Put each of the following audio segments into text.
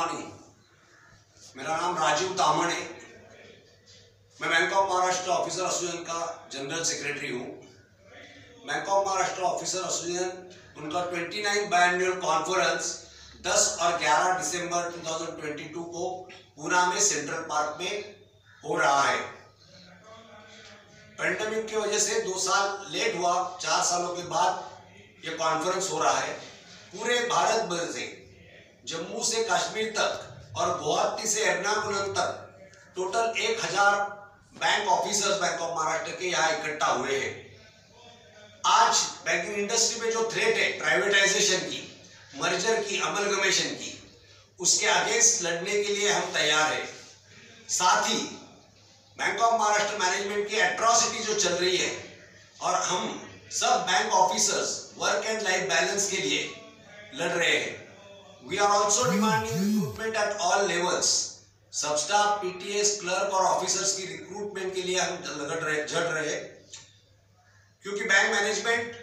Morning. मेरा नाम राजीव तामण है। मैं bank of Maharashtra officer association का जनरल सेक्रेटरी हूँ। Bank of Maharashtra officer association उनका 29th बायएनुअल कॉन्फ्रेंस 10 और 11 दिसंबर 2022 को पुणे में सेंट्रल पार्क में हो रहा है। पेंडेमिक की वजह से 2 साल लेट हुआ, 4 सालों के बाद ये कॉन्फ्रेंस हो रहा है। पूरे भारत भर से, जम्मू से कश्मीर तक और गुवाहाटी से एर्नाकुलम तक total 1000 bank officers bank of Maharashtra के यहाँ इकट्ठा हुए हैं। आज बैंकिंग इंडस्ट्री में जो थ्रेट है प्राइवेटाइजेशन की, मर्जर की, अमलगमेशन की, उसके अगेंस्ट लड़ने के लिए हम तैयार हैं। साथ ही बैंक ऑफ महाराष्ट्र मैनेजमेंट की एट्रॉसिटी जो चल रही है और हम सब bank officers work and life balance के लिए लड़ रहे हैं। We are also demanding recruitment at all levels. सब स्टाफ, पीटीएस, क्लर्क और ऑफिसर्स की रिक्रूटमेंट के लिए हम झड़ रहे हैं, क्योंकि बैंक मैनेजमेंट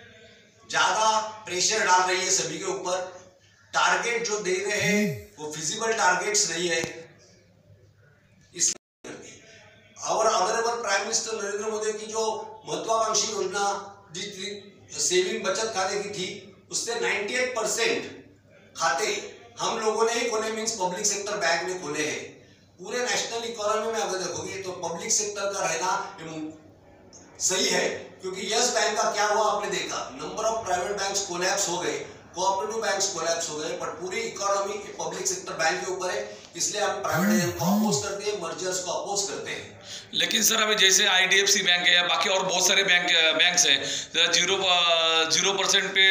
ज्यादा प्रेशर डाल रही है सभी के ऊपर। टारगेट जो दे रहे हैं वो फिजिबल टारगेट्स नहीं है। और honourable prime minister Narendra Modi की जो महत्वाकांक्षी योजना सेविंग बचत खाते की थी, उससे 98% खाते हम लोगों ने ही खोले, मींस पब्लिक सेक्टर बैंक ने खोले हैं। पूरे नेशनल इकोनॉमी में अगर देखोगे तो पब्लिक सेक्टर का रहना सही है, क्योंकि यस बैंक का क्या हुआ आपने देखा, number of private banks collapse हो गए, कोऑपरेटिव बैंक्स कोलैप्स हो गए, पर पूरी इकोनॉमी पब्लिक सेक्टर बैंक के ऊपर है। इसलिए हम प्राइवेटाइजेशन को अपोज करते हैं, मर्जर्स को अपोज करते हैं। लेकिन सर अभी जैसे IDFC बैंक है या बाकी और बहुत सारे बैंक्स हैं, 0% पे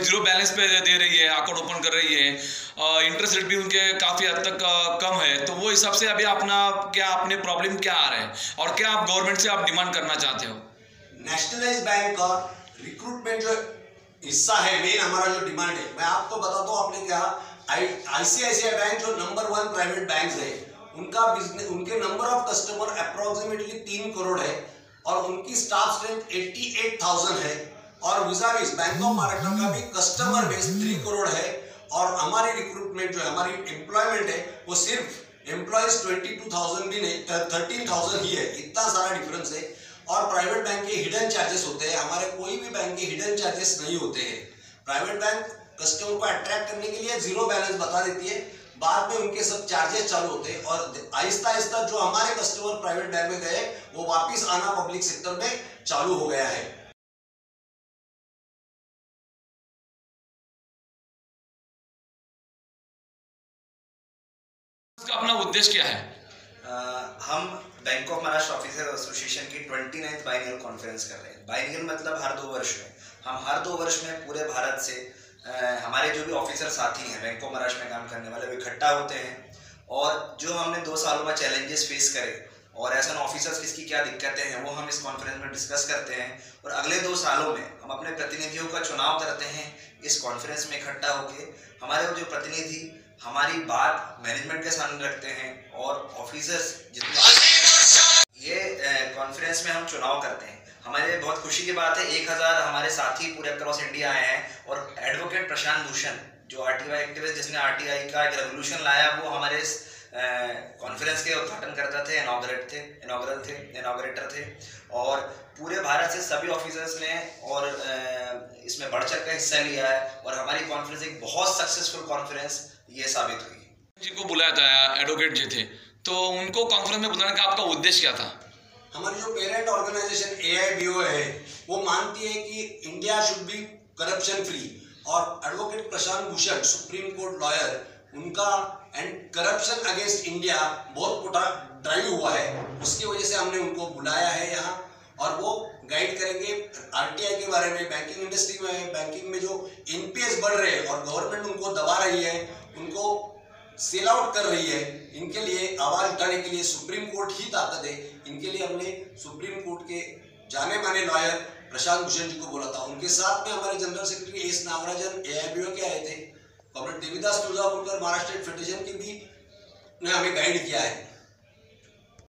जीरो बैलेंस पे दे रही है, अकाउंट ओपन कर रही है, इंटरेस्ट रेट भी उनके काफ़ी हद तक कम है। तो वो हिसाब से अभी अपने प्रॉब्लम क्या आ रहा है और क्या आप गवर्नमेंट से आप डिमांड करना चाहते हो? नेशनलाइज बैंक का रिक्रूटमेंट जो हिस्सा है, मेन हमारा जो डिमांड है, मैं आपको बताता हूँ। आपने कहा ICICI बैंक जो नंबर 1 प्राइवेट बैंक है, उनका बिजनेस, उनके number of customer approximately 3 crore है और उनकी स्टाफ स्ट्रेंथ 88,000 है। और विजाविस बैंक ऑफ महाराष्ट्र का भी कस्टमर बेस 3 करोड़ है। और हमारी रिक्रूटमेंट जो है, हमारी एम्प्लॉयमेंट है, वो सिर्फ एम्प्लॉयज 22,000 भी नहीं, 13,000 ही है। इतना सारा डिफरेंस है। और प्राइवेट बैंक के हिडन चार्जेस होते हैं, हमारे कोई भी बैंक के हिडन चार्जेस नहीं होते हैं। प्राइवेट बैंक कस्टमर को अट्रैक्ट करने के लिए जीरो बैलेंस बता देती है, बाद में उनके सब चार्जेस चालू होते हैं और आहिस्ता आहिस्ता जो हमारे कस्टमर प्राइवेट बैंक में गए वो वापस आना पब्लिक सेक्टर में चालू हो गया है। इसका अपना उद्देश्य क्या है? हम bank of Maharashtra officer association की 29th बायएनुअल कॉन्फ्रेंस कर रहे हैं। बायएनुअल मतलब हर 2 वर्ष में। हम हर 2 वर्ष में पूरे भारत से हमारे जो भी ऑफिसर साथी हैं बैंक ऑफ महाराष्ट्र में काम करने वाले, वो इकट्ठा होते हैं और जो हमने 2 सालों में चैलेंजेस फेस करे और ऐसा ऑफिसर्स किसकी क्या दिक्कतें हैं वो हम इस कॉन्फ्रेंस में डिस्कस करते हैं। और अगले 2 सालों में हम अपने प्रतिनिधियों का चुनाव करते हैं इस कॉन्फ्रेंस में इकट्ठा होकर। हमारे जो प्रतिनिधि हमारी बात मैनेजमेंट के सामने रखते हैं और ऑफिसर्स जितने ये कॉन्फ्रेंस में हम चुनाव करते हैं। हमारे बहुत खुशी की बात है, 1000 हमारे साथी पूरे अक्रॉस इंडिया आए हैं और एडवोकेट प्रशांत भूषण जो RTI एक्टिविस्ट, जिसने RTI का एक रेवोल्यूशन लाया, वो हमारे इस कॉन्फ्रेंस के उद्घाटन करता थे, इनॉग्रेटर थे। और पूरे भारत से सभी ऑफिसर्स ने और इसमें बढ़ चढ़ कर हिस्सा लिया है और हमारी कॉन्फ्रेंस एक बहुत सक्सेसफुल कॉन्फ्रेंस ये साबित हुई। जी को बुलाया था, एडवोकेट जी थे, तो उनको कॉन्फ्रेंस में बुलाने का आपका उद्देश्य क्या था? हमारी जो पेरेंट ऑर्गेनाइजेशन AIBO है, वो मानती है कि India should be corruption free और advocate Prashant Bhushan supreme court lawyer, उनका एंड करप्शन अगेंस्ट इंडिया बहुत ड्राइव हुआ है। उसकी वजह से हमने उनको बुलाया है यहाँ और वो गाइड करेंगे RTI के बारे में। बैंकिंग इंडस्ट्री में, बैंकिंग में जो NPS बढ़ रहे हैं और गवर्नमेंट उनको दबा रही है, उनको सेल आउट कर रही है, इनके लिए आवाज उठाने के लिए सुप्रीम कोर्ट ही ताकत है। इनके लिए हमने सुप्रीम कोर्ट के जाने माने लॉयर प्रशांत भूषण जी को बोला था। उनके साथ में हमारे general secretary S Nagarajan AIBO के आए थे, कॉमरेड देवीदास तुलजापुरकर महाराष्ट्र फेडरेशन की भी ने हमें गाइड किया है।